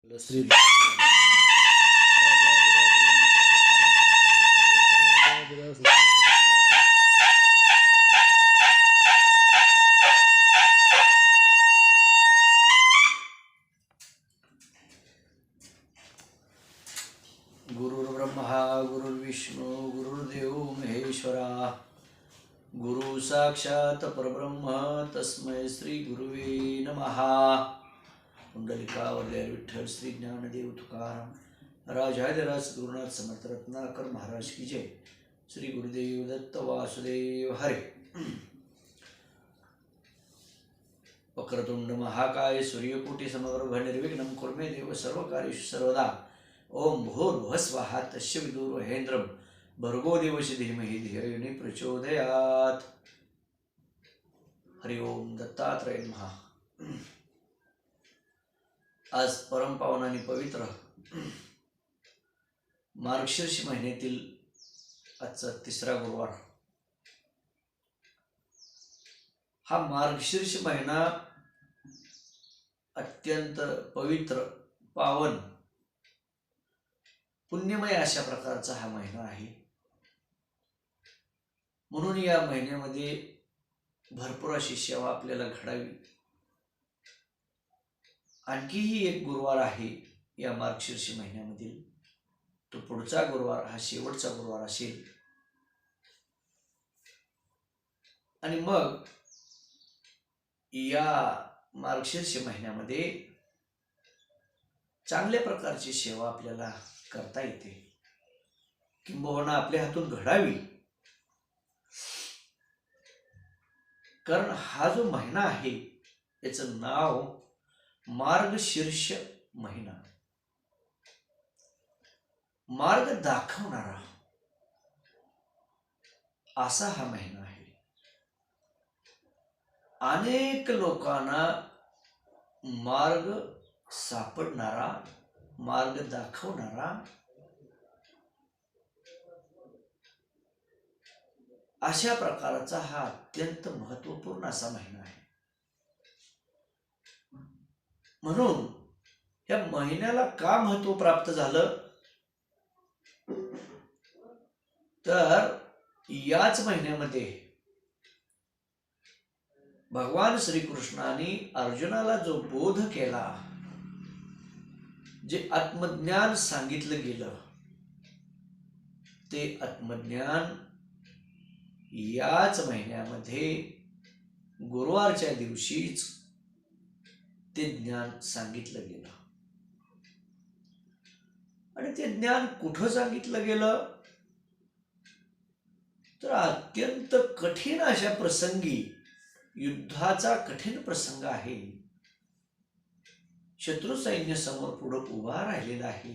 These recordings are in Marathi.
श्री गुरुर्ब्रह्मा गुरुर्विष्णू गुरुर्देव महेश्वरा गुरु साक्षात परब्रह्म तस्मै श्री गुरुवे नमः. कुंडलिकावरल्या विठ्ठल श्री ज्ञानदेव तुकाराम राजाधिराज सद्गुरुनाथ समर्थ रत्नाकर महाराज की जय. श्री गुरुदेव दत्त वासुदेव हरे. वक्रतुंड महाकाय सूर्यकोटि समप्रभ निर्विघ्नं कुर्मे देव सर्वकार्येषु सर्वदा. ओम भूर्भुवः स्वः तस्य विदुर्वरेण्यं भर्गो देवस्य धीमहि धियो यो न प्रचोदयात्. हरि ओम दत्तात्रय नमः. आज परमपावन आणि पवित्र मार्गशीर्ष महिन्यातील आजचा तिसरा गुरुवार. हा मार्गशीर्ष महिना अत्यंत पवित्र पावन पुण्यमय अशा प्रकारचा हा महिना आहे. म्हणून या महिन्यामध्ये भरपूर अशी सेवा आपल्याला घडावी. आणखीही एक गुरुवार आहे या मार्गशीर्ष महिन्यामधील, तो पुढचा गुरुवार हा शेवटचा गुरुवार असेल. आणि मग या मार्गशीर्ष महिन्यामध्ये चांगल्या प्रकारची सेवा आपल्याला करता येते, किंबहुना आपल्या हातून घडावी. कारण हा जो महिना आहे याचं नाव मार्गशीर्ष महिना. मार्ग दाखवणारा असा हा महिना आहे. अनेक लोकांना मार्ग सापडणारा, मार्ग दाखवणारा अशा प्रकारचा हा अत्यंत महत्वपूर्ण असा महिना आहे. म्हणून या महिन्याला का महत्व प्राप्त झालं, तर याच महिन्यामध्ये भगवान श्रीकृष्णाने अर्जुनाला जो बोध केला, जे आत्मज्ञान सांगितलं गेलं, ते आत्मज्ञान याच महिन्यामध्ये गुरुवारच्या दिवशीच ते ज्ञान सांगितलं गेलं. आणि ते ज्ञान कुठं सांगितलं गेलं, तर अत्यंत कठीण अशा प्रसंगी, युद्धाचा कठीण प्रसंग आहे. शत्रू सैन्य समोर पुढं उभा राहिलेला आहे,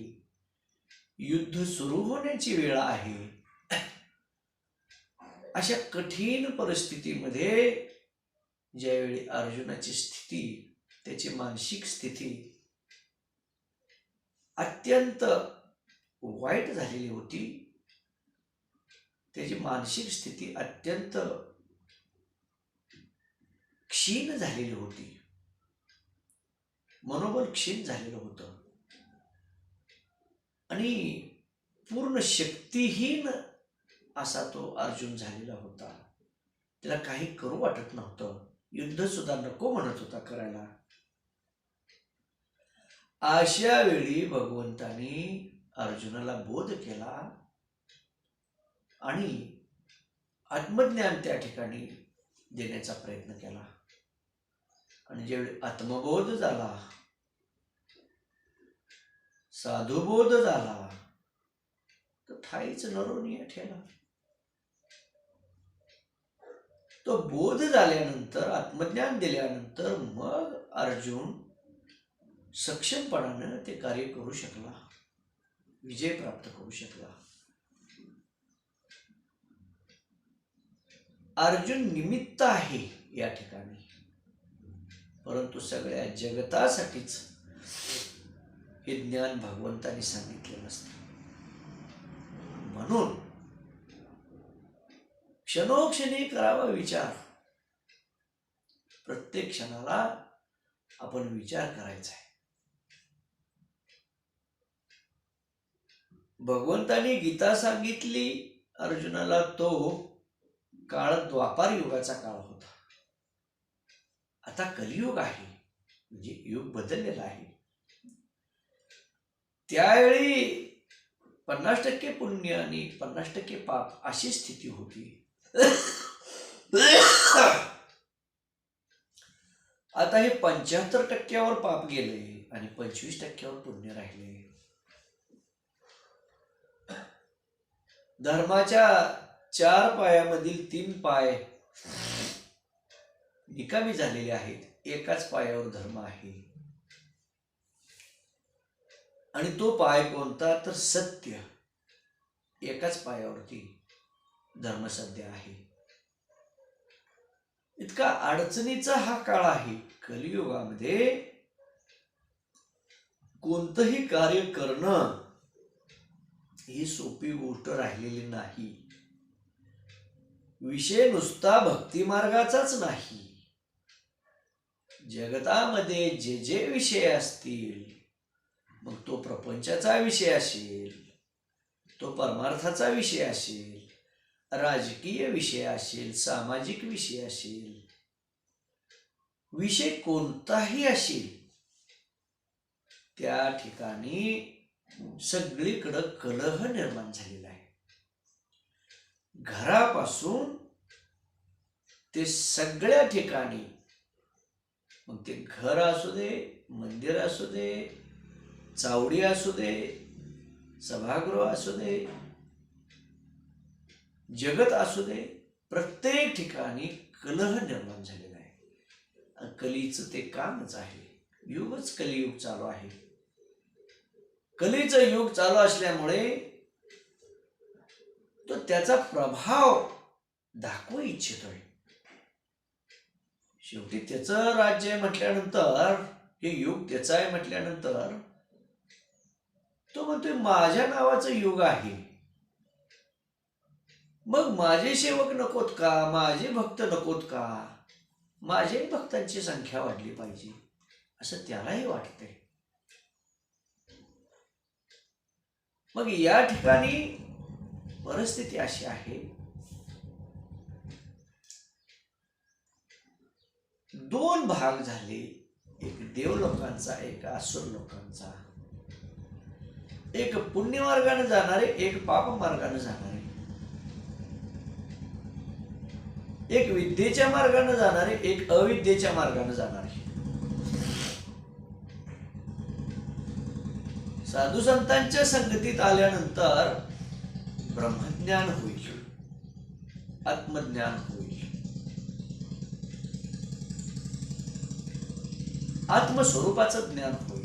युद्ध सुरू होण्याची वेळ आहे. अशा कठीण परिस्थितीमध्ये ज्यावेळी अर्जुनाची स्थिती, त्याची मानसिक स्थिती अत्यंत वाईट झालेली होती, त्याची मानसिक स्थिती अत्यंत क्षीण झालेली होती, मनोबल क्षीण झालेलं होतं आणि पूर्ण शक्तिहीन असा तो अर्जुन झालेला होता. त्याला काही करू वाटत नव्हतं, युद्ध सुद्धा नको म्हणत होता करायला. अशा वेळी भगवंतानी अर्जुनाला बोध केला आणि आत्मज्ञान त्या ठिकाणी देण्याचा प्रयत्न केला. आणि ज्यावेळी आत्मबोध झाला, साधुबोध झाला, तर ठाईच नरोनिया ठेला. तो बोध झाल्यानंतर, आत्मज्ञान दिल्यानंतर मग अर्जुन सक्षमपणानं ते कार्य करू शकला, विजय प्राप्त करू शकला. अर्जुन निमित्त आहे या ठिकाणी, परंतु सगळ्या जगतासाठीच हे ज्ञान भगवंतानी सांगितलेलं असतं. म्हणून क्षणोक्षणी करावा विचार. प्रत्येक क्षणाला आपण विचार करायचा आहे. भगवंतानी गीता सांगितली अर्जुनाला, तो काळ द्वापार युगाचा काळ होता. आता कलियुग आहे, म्हणजे युग बदललेला आहे. त्यावेळी 50% पुण्य आणि 50% पाप अशी स्थिती होती. आता हे 75% पाप गेले आणि 25% पुण्य राहिले. धर्माच्या 4 पायामधील 3 पाय निकामी झालेले आहेत. एकाच पायावर धर्म आहे, आणि तो पाय कोणता तर सत्य. एकाच पायावरती धर्म सध्या आहे. इतका अडचणीचा हा काळ आहे. कलियुगामध्ये कोणतंही कार्य करणं ही सोपी गोष्ट राहिलेली नाही. विषय नुसता भक्ती मार्गाचाच नाही. जगतामध्ये जे जे विषय असतील, मग तो प्रपंचाचा विषय असेल, तो परमार्थाचा विषय असेल, राजकीय विषय असेल, सामाजिक विषय असेल, विषय कोणताही असेल, त्या ठिकाणी सगळीकडं कलह निर्माण झालेला आहे. घरापासून ते सगळ्या ठिकाणी, मग ते घर असू दे, मंदिर असू दे, चावडी असू दे, सभागृह असू दे, जगत असू दे, प्रत्येक ठिकाणी कलह निर्माण झालेला आहे. कलीचं ते कामच आहे. युगच कलियुग चालू आहे. कलीचं युग चालू असल्यामुळे तो त्याचा प्रभाव दाखवू इच्छितोय. शेवटी त्याचं राज्य म्हटल्यानंतर, हे युग त्याचं आहे म्हटल्यानंतर, तो म्हणतोय माझ्या नावाचं युग आहे, मग माझे सेवक नकोत का, माझे भक्त नकोत का, माझे भक्तांची संख्या वाढली पाहिजे असं त्यालाही वाटतंय. मग या ठिकाणी परिस्थिती अशी आहे, 2 भाग झाले. एक देव लोकांचा, एक असुर लोकांचा. एक पुण्य मार्गाने जाणारे, एक पाप मार्गाने जाणारे. एक विद्येच्या मार्गाने जाणारे, एक अविद्येच्या मार्गाने जाणारे. साधू संतांच्या संगतीत आल्यानंतर ब्रह्मज्ञान होईल, आत्मज्ञान होईल, आत्मस्वरूपाचं ज्ञान होईल.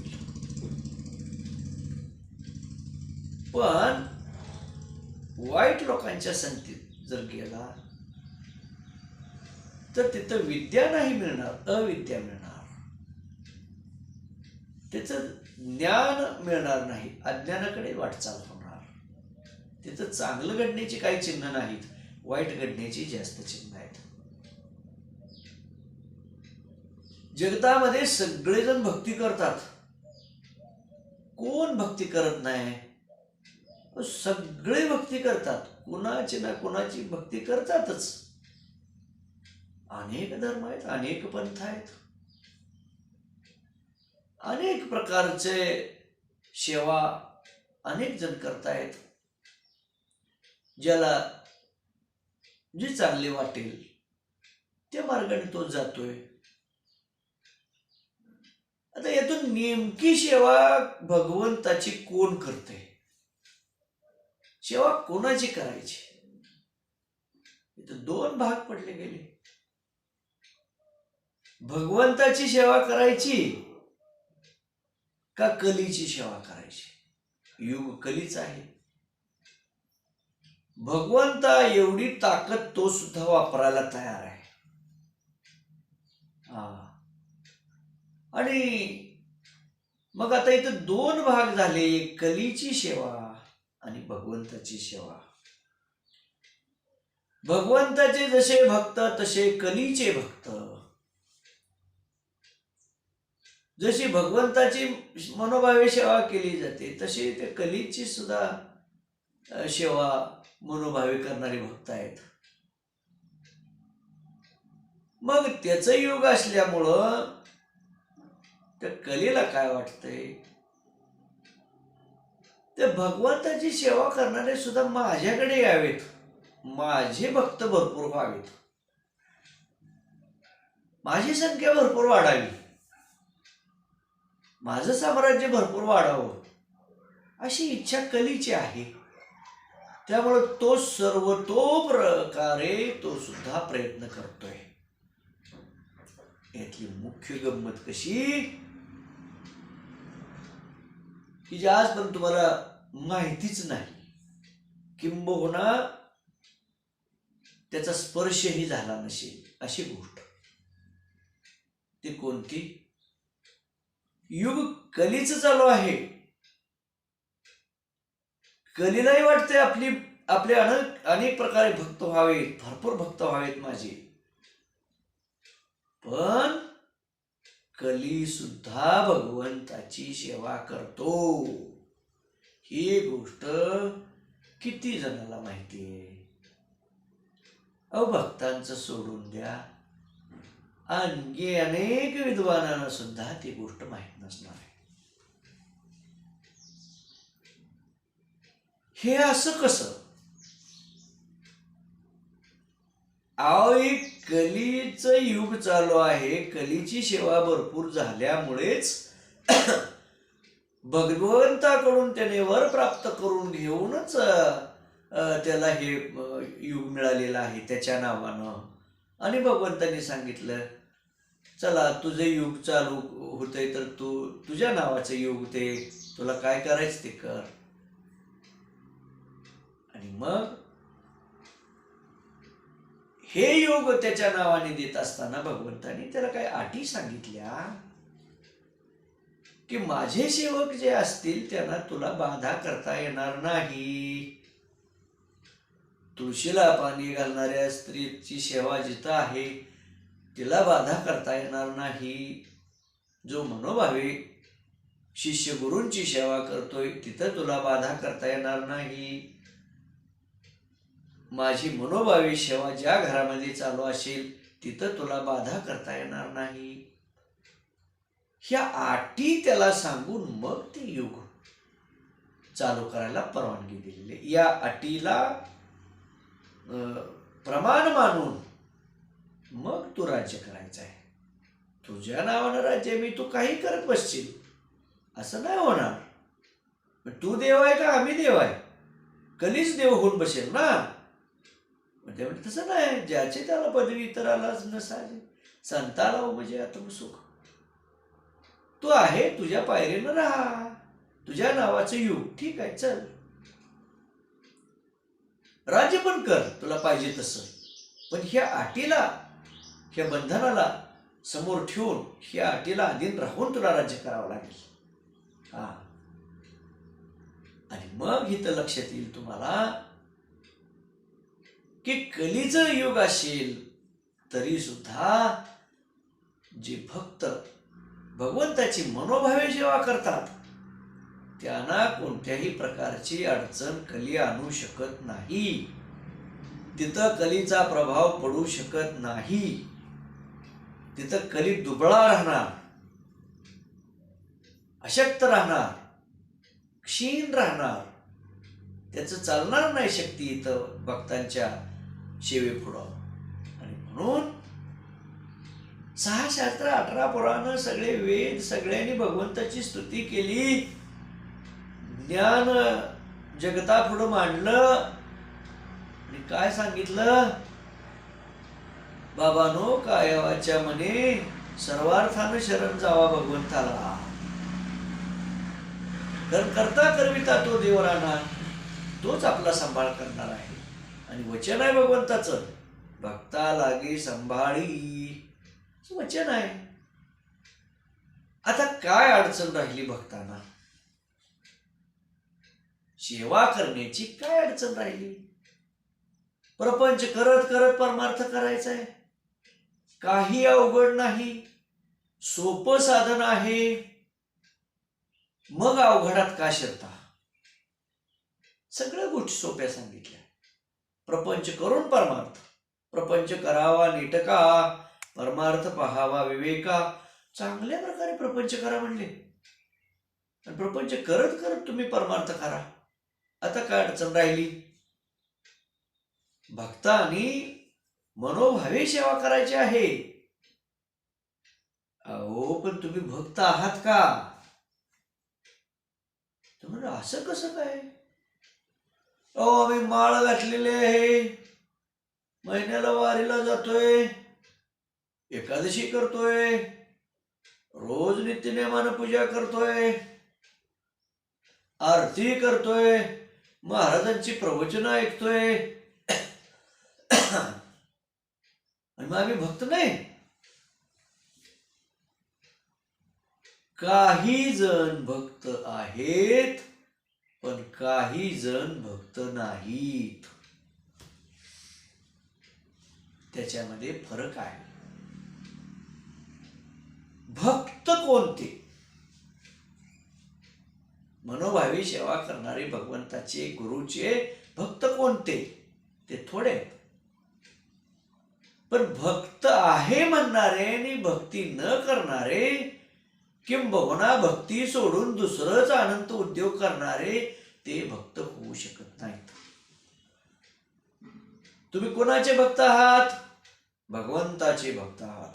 पण वाईट लोकांच्या संगतीत जर गेला तर तिथं विद्या नाही मिळणार, अविद्या मिळणार. त्याचं ज्ञान मिळणार नाही, अज्ञानाकडे वाटचाल होणार. तिथं चांगलं घडण्याची काही चिन्ह नाहीत, वाईट घडण्याची जास्त चिन्ह आहेत. जगतामध्ये सगळेजण भक्ती करतात, कोण भक्ती करत नाही? सगळे भक्ती करतात, कुणाची ना कुणाची भक्ती करतातच. अनेक धर्म आहेत, अनेक पंथ आहेत, अनेक प्रकारचे सेवा अनेक जण करतायत. ज्याला जी चांगली वाटेल त्या मार्गाने तो जातोय. आता यातून नेमकी सेवा भगवंताची कोण करते? सेवा कोणाची करायची? इथं 2 भाग पडले गेले. भगवंताची सेवा करायची का कलीची सेवा करायची? युग कलीच आहे. भगवंता एवढी ताकद तो सुद्धा वापरायला तयार आहे. आणि मग आता इथं 2 भाग झाले, कलीची सेवा आणि भगवंताची सेवा. भगवंताचे जसे भक्त तसे कलीचे भक्त. जशी भगवंताची मनोभावे सेवा केली जाते, तशी त्या कलीची सुद्धा सेवा मनोभावे करणारे भक्त आहेत. मग त्याचं योग असल्यामुळं त्या कलेला काय वाटतंय, ते भगवंताची सेवा करणारे सुद्धा माझ्याकडे यावेत, माझे भक्त भरपूर व्हावेत, माझी संख्या भरपूर वाढावी, माझं साम्राज्य भरपूर वाढावं, अशी इच्छा कलीची आहे. त्यामुळे तो सर्वतोप्रकारे तो सुद्धा प्रयत्न करतोय. यातली मुख्य गंमत कशी की जी आजपर्यंत तुम्हाला माहितीच नाही, किंबहुना त्याचा स्पर्शही झाला नसेल अशी गोष्ट. ती कोणती? युग कलीच चालू आहे. कलीलाही वाटते आपले अनेक प्रकारे भक्त व्हावेत, भरपूर भक्त व्हावेत माझे. पण कली सुद्धा भगवंताची सेवा करतो, ही गोष्ट किती जणाला माहिती आहे? भक्तांचं सोडून द्या, आणखी अनेक विद्वानांना सुद्धा ती गोष्ट माहीत नसणार आहे. हे असं कसं? एक कलीचं युग चालू आहे. कलीची सेवा भरपूर झाल्यामुळेच भगवंताकडून त्याने वर प्राप्त करून घेऊनच त्याला हे युग मिळालेलं आहे त्याच्या नावानं. आणि भगवंतांनी सांगितलं, चला तुझं युग चालू होतंय तर तुझ्या नावाचं युग, ते तुला काय करायचं ते कर. आणि मग हे योग त्याच्या नावाने देत असताना भगवंतांनी त्याला काही अटी सांगितल्या की माझे सेवक जे असतील त्यांना तुला बाधा करता येणार नाही. तुळशीला पाणी घालणाऱ्या स्त्रीची सेवा जिथं आहे तिला बाधा करता येणार नाही. जो मनोभावे शिष्य गुरूंची सेवा करतोय तिथं तुला बाधा करता येणार नाही. माझी मनोभावी सेवा ज्या घरामध्ये चालू असेल तिथं तुला बाधा करता येणार नाही. ह्या अटी त्याला सांगून मग ते युग चालू करायला परवानगी दिलेली. या अटीला प्रमाण मानून मग तू राज्य करायचं आहे. तुझ्या नावानं राज्य मी तू काही करत बसशील असं नाही होणार. तू देव आहे का आम्ही देव आहे? कलीच देव होऊन बसेल ना. म्हणजे तसं नाही, ज्याचे त्याला पदवी इतरालाच नसावे, संताला म्हणजे आत्मसुख. तू आहे तुझ्या पायरीनं राहा, तुझ्या नावाचं युग ठीक आहे, चल राज्य पण कर तुला पाहिजे तसं. पण ह्या अटीला, ह्या बंधनाला समोर ठेवून ह्या अटीला अधीन राहून तुला राज्य करावं लागेल. आणि मग इथं लक्षात येईल तुम्हाला की कलीचं युग असेल तरी सुद्धा जे भक्त भगवंताची मनोभावे सेवा करतात त्यांना कोणत्याही प्रकारची अडचण कली आणू शकत नाही. तिथं कलीचा प्रभाव पडू शकत नाही. तिथं कली दुबळा राहणार, अशक्त राहणार, क्षीण राहणार. त्याचं चालणार नाही शक्ती इथं भक्तांच्या सेवेपुढं. आणि म्हणून 6 शास्त्र 18 पुराण सगळे वेद सगळ्यांनी भगवंताची स्तुती केली, ज्ञान जगतापुढं मांडलं आणि काय सांगितलं? बाबानो कायावाच्या मने सर्वार्थानं शरण जावा भगवंताला. करता करविता तो देव राहणार, तोच आपला सांभाळ करणार आहे. आणि वचन आहे भगवंताचं, भक्ता लागे सांभाळी, वचन आहे. आता काय अडचण राहिली भक्तांना? सेवा करण्याची काय अडचण राहिली? प्रपंच करत करत परमार्थ करायचा आहे, काही अवघड नाही, सोपं साधन आहे. मग अवघडात का शिरता? सगळ्या गोष्टी सोप्या सांगितल्या. प्रपंच करून परमार्थ, प्रपंच करावा नीटका, परमार्थ पहावा विवेका. चांगल्या प्रकारे प्रपंच करा म्हणले. आणि प्रपंच करत करत तुम्ही परमार्थ करा. आता काय अडचण राहिली? भक्तांनी मनोभावे सेवा करायची आहे. अहो पण तुम्ही भक्त आहात का? तुम्हाला असं कसं काय? अहो आम्ही माळ घातलेली आहे, महिन्याला वारीला जातोय, एकादशी करतोय, रोज नित्यनेमानं पूजा करतोय, आरती करतोय, महाराजांची प्रवचनं ऐकतोय, आणि मग आम्ही भक्त नाही? काही जण भक्त आहेत पण काही जण भक्त नाहीत. त्याच्यामध्ये फरक आहे. भक्त कोणते? मनोभावी सेवा करणारे भगवंताचे गुरुचे भक्त कोणते? ते थोडे. पण भक्त आहे म्हणणारे आणि भक्ती न करणारे, किंबहुना भक्ती सोडून दुसरंच अनंत उद्योग करणारे, ते भक्त होऊ शकत नाहीत. तुम्ही कोणाचे भक्त आहात? भगवंताचे भक्त आहात.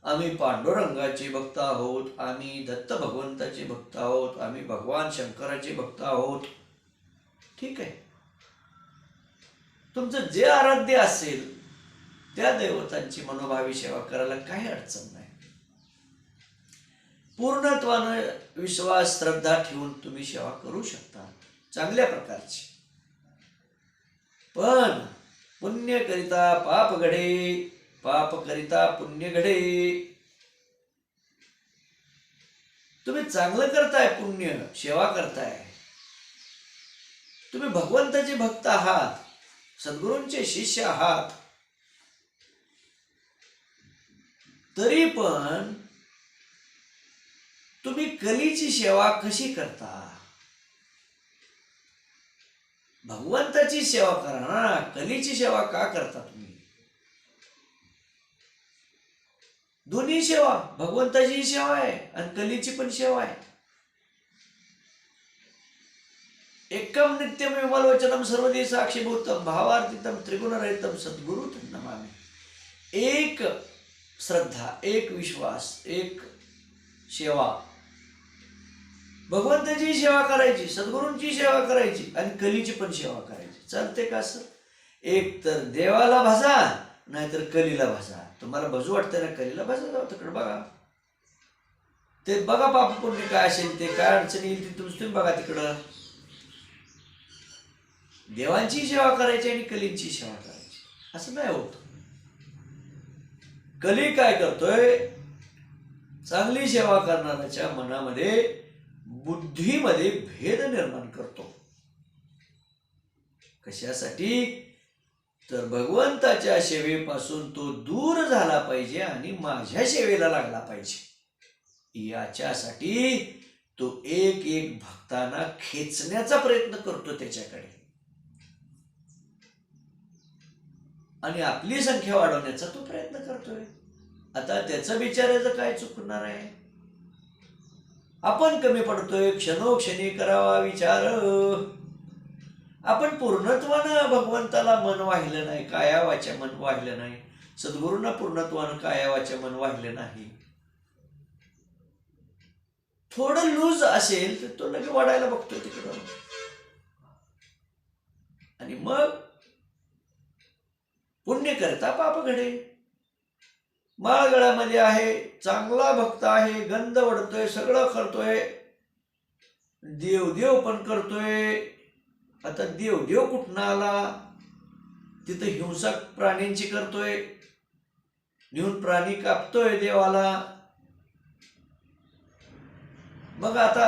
आम्ही पांडुरंगाचे भक्त आहोत, आम्ही दत्त भगवंताचे भक्त आहोत, आम्ही भगवान शंकराचे भक्त आहोत. ठीक आहे, तुमचं जे आराध्य असेल त्या देवतांची मनोभावी सेवा करायला काही अडचण नाही. पूर्णत्वानं विश्वास श्रद्धा ठेवून तुम्ही सेवा करू शकता चांगल्या प्रकारची. पण पुण्य करिता पाप घडे, पाप करिता पुण्य घडे. तुम्ही चांगलं करताय, पुण्य सेवा करताय, तुम्ही भगवंताचे भक्त आहात, सद्गुरूंचे शिष्य आहात, तरी पण तुम्ही कलीची सेवा कशी करता? भगवंताची सेवा करा ना, कलीची सेवा का करता तुम्ही? दोन्ही सेवा, भगवंताची सेवा आहे आणि कलीची पण सेवा आहे. एकम नित्यम विमलवचनम सर्वदी साक्षीभूतम भावार्थितम त्रिगुणरहितम सद्गुरु नमामि. एक श्रद्धा, एक विश्वास, एक सेवा. भगवंताची सेवा करायची, सद्गुरूंची सेवा करायची आणि कलीची पण सेवा करायची. चालते का असं? एक तर देवाला भजा, नाहीतर कलीला भजा. तुम्हाला भजू वाटतं ना कलीला, भजा, जाऊ तिकडे बघा, ते बघा पाप पुण्य काय असेल ते, काय अडचण येईल ती तुम्ही बघा तिकडं. देवांची सेवा करायची आणि कलींची सेवा करायची असं नाही होत. कली काय करतोय? चांगली सेवा करणाऱ्याच्या मनामध्ये, बुद्धीमध्ये भेद निर्माण करतो. कशासाठी? तर भगवंताच्या सेवेपासून तो दूर झाला पाहिजे आणि माझ्या सेवेला लागला पाहिजे, याच्यासाठी तो एक एक भक्तांना खेचण्याचा प्रयत्न करतो त्याच्याकडे, आणि आपली संख्या वाढवण्याचा तो प्रयत्न करतोय. आता त्याचं विचारायचं काय चुकणार आहे? आपण कमी पडतोय, क्षणोक्षणी करावा विचार. आपण पूर्णत्वानं भगवंताला मन वाहिलं नाही, काया वाचा मन वाहिलं नाही. सद्गुरूंना पूर्णत्वानं काया वाचा मन वाहिलं नाही. थोडं लूज असेल तर तो लगे वाढायला बघतोय तिकडं, आणि मग पुण्य करता पाप घडे. माळगळामध्ये आहे, चांगला भक्त आहे, गंध वडतोय, सगळं करतोय, देवदेव पण करतोय. आता देवदेव कुठं आला? तिथं हिंसक प्राण्यांची करतोय, नेऊन प्राणी कापतोय देवाला. मग आता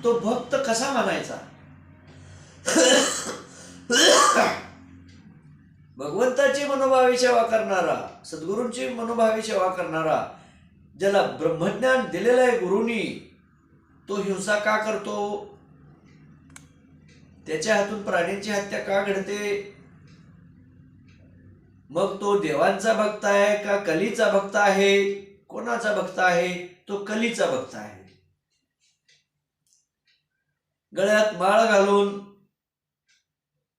तो भक्त कसा म्हणायचा? भगवंताची मनोभावी सेवा करणारा, सद्गुरूंची मनोभावी सेवा करणारा, ज्याला ब्रह्मज्ञान दिलेलं आहे गुरुनी, तो हिंसा का करतो? त्याच्या हातून प्राण्यांची हत्या का घडते? मग तो देवांचा भक्त आहे का कलीचा भक्त आहे? कोणाचा भक्त आहे? तो कलीचा भक्त आहे. गळ्यात माळ घालून,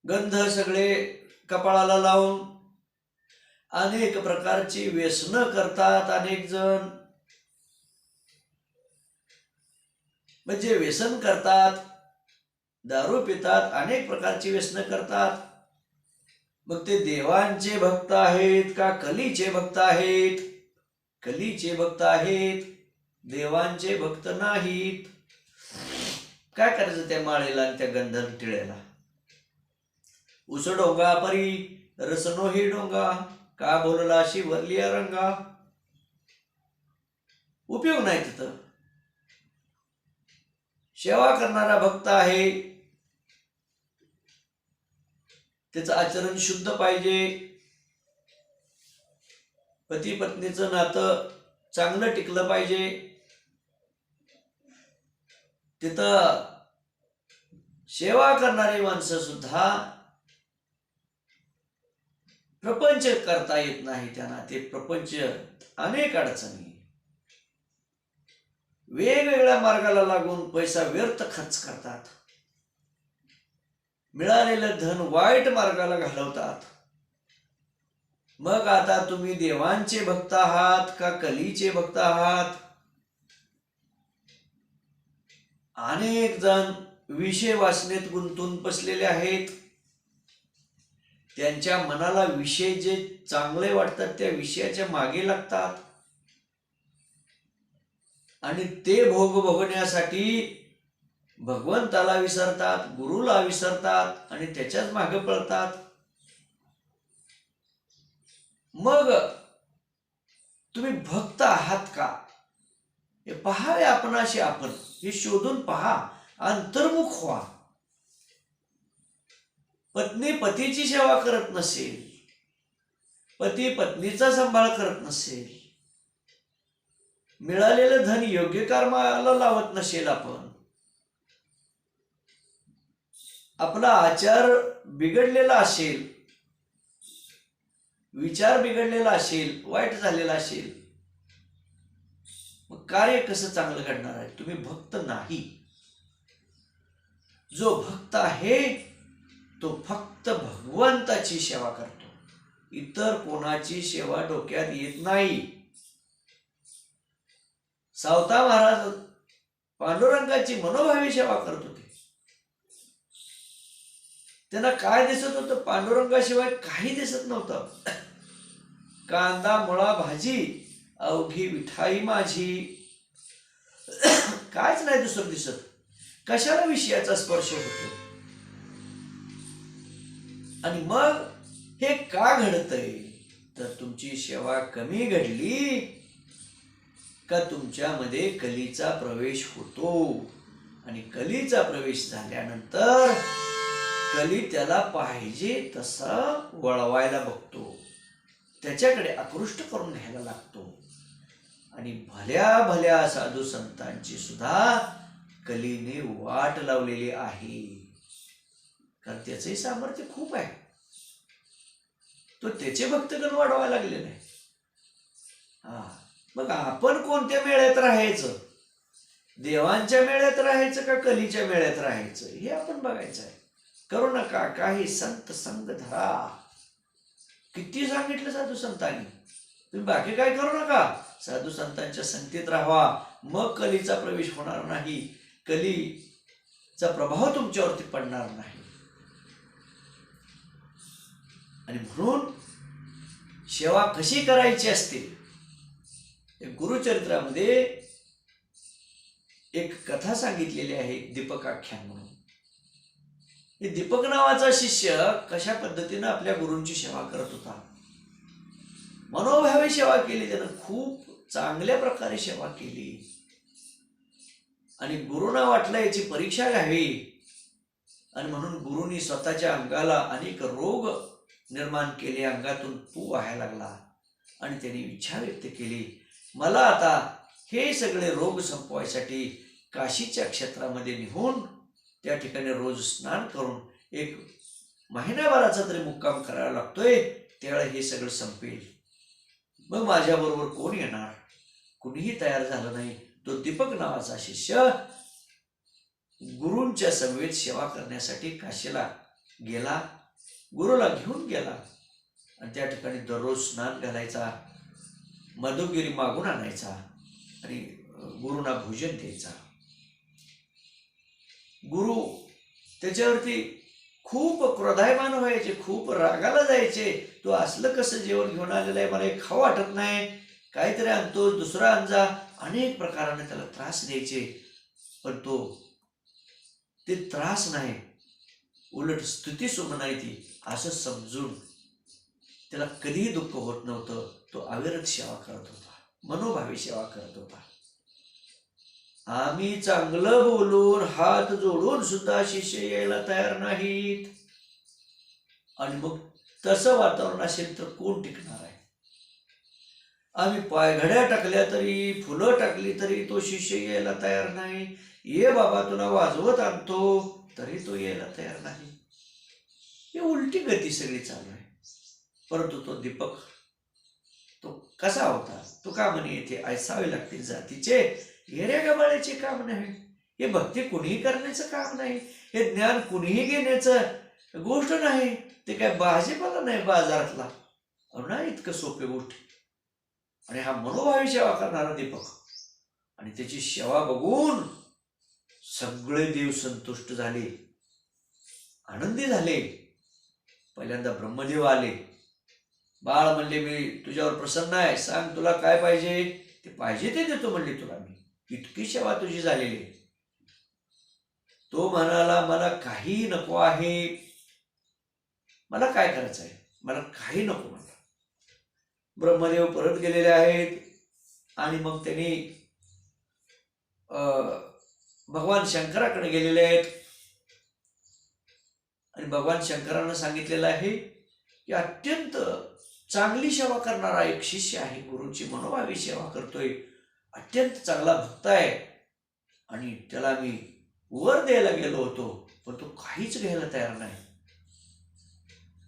गंध सगळे कपाळाला लावून अनेक प्रकारची व्यसनं करतात अनेक जण. म्हणजे व्यसन करतात, दारू पितात, अनेक प्रकारची व्यसनं करतात. मग ते देवांचे भक्त आहेत का कलीचे भक्त आहेत? कलीचे भक्त आहेत, देवांचे भक्त नाहीत. काय करायचं त्या माळेला आणि त्या गंधर्व टिळ्याला? उस डोंगा परी रसनो ही डोंगा, का बोलला अशी वरली रंगा. उपयोग नाही तिथं. सेवा करणारा भक्त आहे, त्याचं आचरण शुद्ध पाहिजे, पती पत्नीचं नातं चांगलं टिकलं पाहिजे. तिथं सेवा करणारी माणसं सुद्धा प्रपंच करता येत नाही त्यांना. ते प्रपंच अनेक अडचणी, वेगवेगळ्या मार्गाला लागून पैसा व्यर्थ खर्च करतात, मिळालेलं धन वाईट मार्गाला घालवतात. मग आता तुम्ही देवांचे भक्त आहात का कलीचे भक्त आहात? अनेक जण विषय वासनेत गुंतून बसलेले आहेत. त्यांच्या मनाला विषय जे चांगले वाटतात त्या विषयाच्या मागे लागतात आणि ते भोग भोगण्यासाठी भगवंताला विसरतात, गुरुला विसरतात आणि त्याच्याच मागे पळतात. मग तुम्ही भक्त आहात का हे पहावे आपणाशी. आपण हे शोधून पहा, अंतर्मुख व्हा. पत्नी पतीची सेवा करत नसेल, पती पत्नीचा सांभाळ करत नसेल, मिळालेलं धन योग्य कर्माला लावत नसेल, आपला आचार बिघडलेला असेल, विचार बिघडलेला असेल, वाईट झालेला असेल, मग कार्य कसं चांगलं घडणार आहे? तुम्ही भक्त नाही. जो भक्त आहे तो फक्त भगवंताची सेवा करतो, इतर कोणाची सेवा डोक्यात येत नाही. सावता महाराज पांडुरंगाची मनोभावी सेवा करत होते. त्यांना काय दिसत होतं? पांडुरंगाशिवाय काही दिसत नव्हतं. कांदा मुळा भाजी अवघी विठाई माझी, कायच नाही दुसरं दिसत. कशाला विषयाचा स्पर्श होतो? आणि मग हे का घडतंय? तर तुमची सेवा कमी घडली का तुमच्यामध्ये कलीचा प्रवेश होतो, आणि कलीचा प्रवेश झाल्यानंतर कली त्याला पाहिजे तसा वळवायला बघतो, त्याच्याकडे आकृष्ट करून घ्यायला लागतो. आणि भल्या भल्या साधू संतांची सुद्धा कलीने वाट लावलेली आहे, कारण त्याचंही सामर्थ्य खूप आहे. तो त्याचे भक्तगण वाढवायला लागले नाही. मग आपण कोणत्या मेळ्यात राहायचं? देवांच्या मेळ्यात राहायचं का कलीच्या मेळ्यात राहायचं हे आपण बघायचं आहे. करू नका काही संत संग धरा. किती सांगितलं साधू संतांनी, तुम्ही बाकी काय करू नका, साधू संतांच्या संगतीत राहावा, मग कलीचा प्रवेश होणार नाही, कलीचा प्रभाव तुमच्यावरती पडणार नाही. आणि म्हणून सेवा कशी करायची असते? गुरुचरित्रामध्ये एक कथा सांगितलेली आहे, दीपकाख्यान म्हणून. दीपक नावाचा शिष्य कशा पद्धतीने आपल्या गुरूंची सेवा करत होता. मनोभावे सेवा केली, त्यानं खूप चांगल्या प्रकारे सेवा केली. आणि गुरुंना वाटलं याची परीक्षा घ्यावी, आणि म्हणून गुरुंनी स्वतःच्या अंगाला अनेक रोग निर्माण केले, अंगातून पू व्हायला लागला, आणि त्यांनी इच्छा व्यक्त केली, मला आता हे सगळे रोग संपवायसाठी काशीच्या क्षेत्रामध्ये निघून त्या ठिकाणी रोज स्नान करून एक महिन्याभराचा तरी मुक्काम करायला लागतोय, त्यावेळेला हे सगळं संपेल. मग माझ्याबरोबर कोण येणार? कुणीही तयार झालं नाही. तो दीपक नावाचा शिष्य गुरूंच्या समवेत सेवा करण्यासाठी काशीला गेला, गुरुला घेऊन गेला आणि त्या ठिकाणी दररोज स्नान घालायचा, मधुगिरी मागून आणायचा आणि गुरुंना भोजन द्यायचा. गुरु त्याच्यावरती खूप क्रोधायमान व्हायचे, खूप रागाला जायचे. तो असलं कसं जेवण घेऊन आलेलं आहे, मला हे खाऊ वाटत नाही, काहीतरी आणतो, दुसरा अंजा, अनेक प्रकाराने त्याला त्रास द्यायचे. पण तो ते त्रास नाही, उलट स्तुती सुमन आहे ती असं समजून त्याला कधीही दुःख होत नव्हतं. तो अविरत सेवा करत होता, मनोभावी सेवा करत होता. आम्ही चांगलं बोलून हात जोडून सुद्धा शिष्य यायला तयार नाहीत. आणि मग तसं वातावरण असेल तर कोण टिकणार आहे? आम्ही पायघड्या टाकल्या तरी, फुलं टाकली तरी तो शिष्य यायला तयार नाही. ये बाबा तुला वाजवत आणतो तरी तो यायला तयार नाही. ही उलटी गती सगळी चालू आहे. परंतु तो दीपक तो कसा होता? तो का म्हणे येथे ऐसावे लागतील जातीचे, येऱ्या गबाळ्याचे काम नाही, हे भक्ती कुणीही करण्याचं काम नाही, हे ज्ञान कुणीही घेण्याचं गोष्ट नाही, ते काय भाजीपाला नाही बाजारातला, नाही इतकं सोपी गोष्ट. आणि हा मनोभावी सेवा करणारा दीपक, आणि त्याची सेवा बघून सगळे देव संतुष्ट झाले, आनंदी झाले. पहिल्यांदा ब्रह्मदेव आले. बाळ म्हणले मी तुझ्यावर प्रसन्न आहे, सांग तुला काय पाहिजे, ते पाहिजे ते देतो म्हणले तुला मी, इतकी सेवा तुझी झालेली. तो म्हणाला मला काही नको आहे, मला काय करायचं आहे, मला काही नको म्हणला. ब्रह्मदेव परत गेलेले आहेत आणि मग त्यांनी भगवान शंकराकडे गेलेले आहेत आणि भगवान शंकरांना सांगितलेलं आहे की अत्यंत चांगली सेवा करणारा एक शिष्य आहे, गुरूंची मनोभावी सेवा करतोय, अत्यंत चांगला भक्त आहे, आणि त्याला मी वर द्यायला गेलो होतो पण तो काहीच घ्यायला तयार नाही.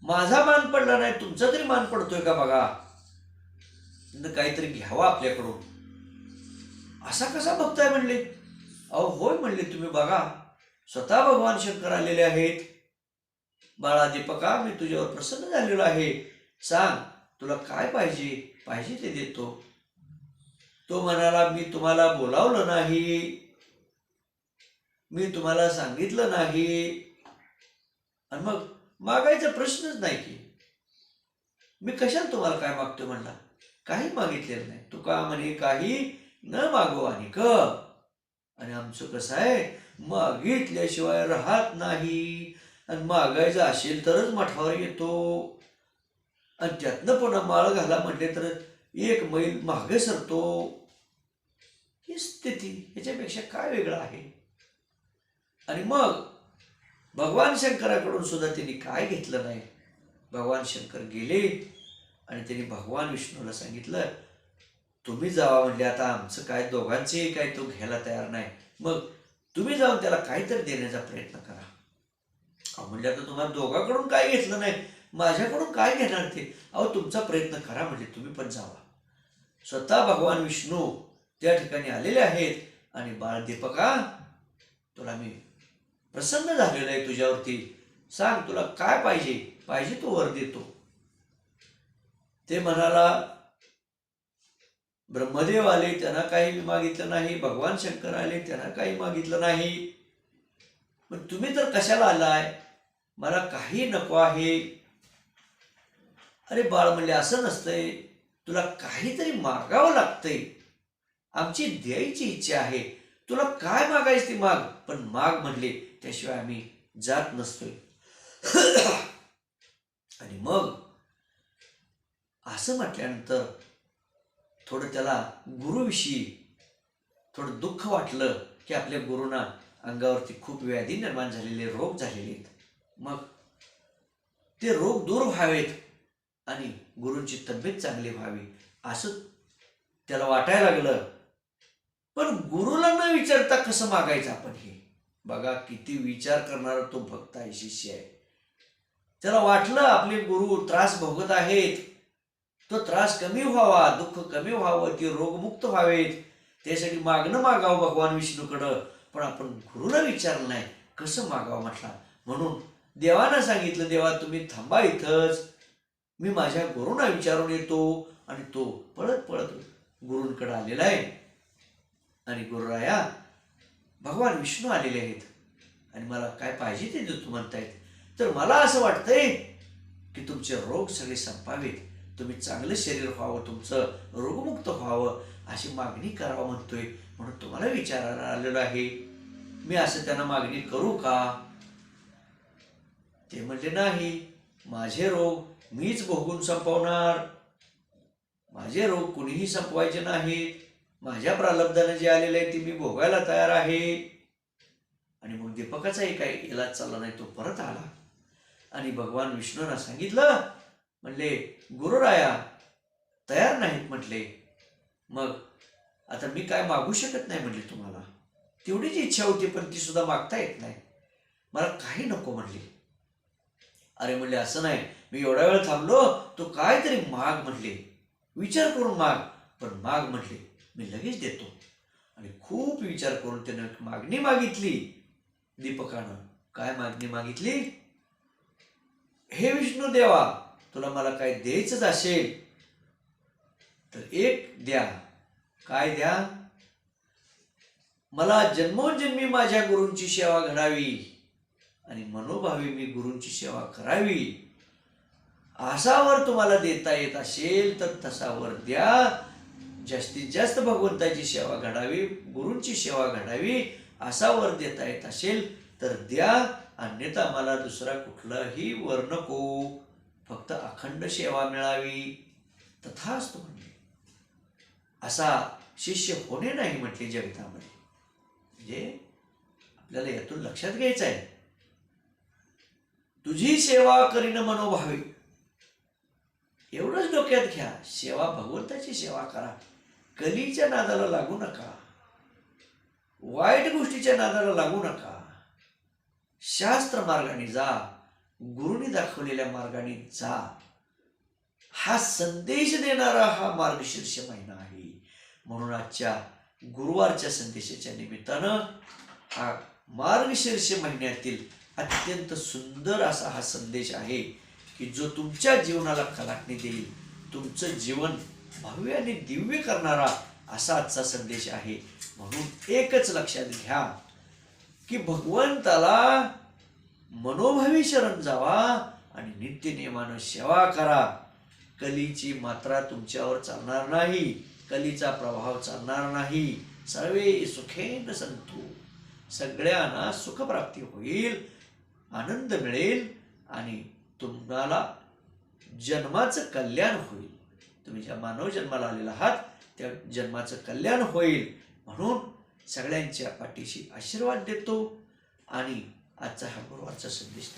माझा मान पडला नाही, तुमचा तरी मान पडतोय का बघा, काहीतरी घ्यावा आपल्याकडून. असा कसा भक्त आहे म्हणले. अहो होय म्हणले, तुम्ही बघा स्वतः भगवान शंकर आलेले आहेत. बाळा दीपका मी तुझ्यावर प्रसन्न झालेलो आहे, सांग तुला काय पाहिजे, पाहिजे ते देतो. तो म्हणाला मी तुम्हाला बोलावलं नाही, मी तुम्हाला सांगितलं नाही, आणि मग मागायचा प्रश्नच नाही की मी कशाला तुम्हाला काय मागतो म्हणला. काही मागितलेलं नाही. तुका म्हणे काही न मागो आणि क, आणि आमचं कसं आहे मागितल्याशिवाय राहत नाही, आणि मागायचं असेल तरच मठावर येतो, आणि त्यातनं पुन्हा माळ घाला म्हटले तर 1 मैल मागे सरतो. ही स्थिती, ह्याच्यापेक्षा काय वेगळं आहे. आणि मग भगवान शंकराकडून सुद्धा त्यांनी काय घेतलं नाही. भगवान शंकर गेले आणि त्यांनी भगवान विष्णूला सांगितलं तुम्ही जावा म्हणले, आता आमचं काय दोघांचेही काय तो घ्यायला तयार नाही, मग तुम्ही जाऊन त्याला काहीतरी देण्याचा प्रयत्न करा. म्हणजे आता तुम्हाला दोघांकडून काय घेतलं नाही, माझ्याकडून काय घेणार ते, अहो तुमचा प्रयत्न करा म्हणजे तुम्ही पण जावा. स्वतः भगवान विष्णू त्या ठिकाणी आलेले आहेत आणि बाळ दीपका तुला मी प्रसन्न झालेलो आहे तुझ्यावरती, सांग तुला काय पाहिजे, पाहिजे तो वर देतो. ते म्हणाला ब्रह्मदेव आले त्यांना काही मागितलं नाही, भगवान शंकर आले त्यांना काही मागितलं नाही, पण तुम्ही तर कशाला आलाय, मला काही नको आहे. अरे बाळ म्हणले असं नसतंय, तुला काहीतरी मागावं लागतंय, आमची द्यायची इच्छा आहे, तुला काय मागायचं ती माग, पण माग म्हणले त्याशिवाय आम्ही जात नसतोय. आणि मग असं म्हटल्यानंतर थोडं त्याला गुरुविषयी थोडं दुःख वाटलं की आपल्या गुरुंना अंगावरती खूप व्याधी निर्माण झालेले, रोग झालेले आहेत, मग ते रोग दूर व्हावेत आणि गुरूंची तब्येत चांगली व्हावी असं त्याला वाटायला लागलं. पण गुरुला न विचारता कसं मागायचं आपण हे, बघा किती विचार करणारा तो भक्त आहे, शिष्य आहे. त्याला वाटलं आपले गुरु त्रास भोगत आहेत, तो त्रास कमी व्हावा, दुःख कमी व्हावं, ते रोगमुक्त व्हावेत, त्यासाठी मागणं मागावं भगवान विष्णूकडं. पण आपण गुरुला विचारलं नाही, कसं मागावं म्हटला. म्हणून देवानं सांगितलं, देवा तुम्ही थांबा इथंच, मी माझ्या गुरुंना विचारून येतो. आणि तो पळत पळत गुरूंकडे आलेला आहे. आणि गुरुराया भगवान विष्णू आलेले आहेत आणि मला काय पाहिजे ते देतो म्हणतायत. तर मला असं वाटतंय की तुमचे रोग सगळे संपावेत, तुम्ही चांगलं शरीर व्हावं, तुमचं रोगमुक्त व्हावं, अशी मागणी करावं म्हणतोय. म्हणून तुम्हाला विचारायला आलेलो आहे, मी असं त्यांना मागणी करू का. ते म्हणले नाही, माझे रोग मीच भोगून संपवणार, माझे रोग कुणीही संपवायचे नाहीत, माझ्या प्रारब्धाने जे आलेले आहे ते मी भोगायला तयार आहे. आणि मग दीपकाचाही काही इलाज चालला नाही, तो परत आला आणि भगवान विष्णूंना सांगितलं. म्हणले गुरुराया तयार नाहीत म्हटले, मग आता मी काय मागू शकत नाही म्हणले तुम्हाला, तेवढीच इच्छा होती पण ती सुद्धा मागता येत नाही, मला काही नको म्हणले. अरे म्हणले असं नाही, मी एवढा वेळ थांबलो, तू काहीतरी माग म्हणले, विचार करून माग, पण माग म्हटले, मी लगेच देतो. आणि खूप विचार करून त्यानं मागणी मागितली. दीपकानं काय मागणी मागितली, हे विष्णू देवा तुला मला काय द्यायचंच असेल तर एक द्या. काय द्या, मला जन्मोजन्मी माझ्या गुरूंची सेवा घडावी आणि मनोभावी मी गुरूंची सेवा करावी, असावर तुम्हाला देता येत असेल तर तसावर द्या. जास्तीत जास्त भगवंताची सेवा घडावी, गुरूंची सेवा घडावी, असावर देता येत असेल तर द्या, अन्यथा मला दुसरा कुठलाही वर नको, फक्त अखंड सेवा मिळावी. तथास्तु म्हणले. असा शिष्य होणे नाही म्हटले जगतामध्ये. म्हणजे आपल्याला यातून लक्षात घ्यायचं आहे, तुझी सेवा करीन मनोभावे, एवढंच डोक्यात घ्या. सेवा भगवंताची सेवा करा, कलीच्या नादाला लागू नका, वाईट गोष्टीच्या नादाला लागू नका, शास्त्र मार्गाने जा, गुरुनी दाखवलेल्या मार्गाने जा. हा संदेश देणारा हा मार्गशीर्ष महिना आहे. म्हणून आजच्या गुरुवारच्या संदेशाच्या निमित्तानं हा मार्गशीर्ष महिन्यातील अत्यंत सुंदर असा हा संदेश आहे की जो तुमच्या जीवनाला कलाटणी देईल, तुमचं जीवन भव्य आणि दिव्य करणारा असा आजचा संदेश आहे. म्हणून एकच लक्षात घ्या की भगवंताला मनोभावी शरण जावा आणि नित्य नियमानं सेवा करा. कलीची मात्रा तुमच्यावर चालणार नाही, कलीचा प्रभाव चालणार नाही. सर्वे सुखेन संतु, सगळ्यांना सुखप्राप्ती होईल, आनंद मिळेल आणि तुम्हाला जन्माचं कल्याण होईल. तुम्ही ज्या मानव जन्माला आलेला आहात त्या जन्माचं कल्याण होईल. म्हणून सगळ्यांच्या पाठीशी आशीर्वाद देतो आणि आजचा हा गुरुवारचा संदेश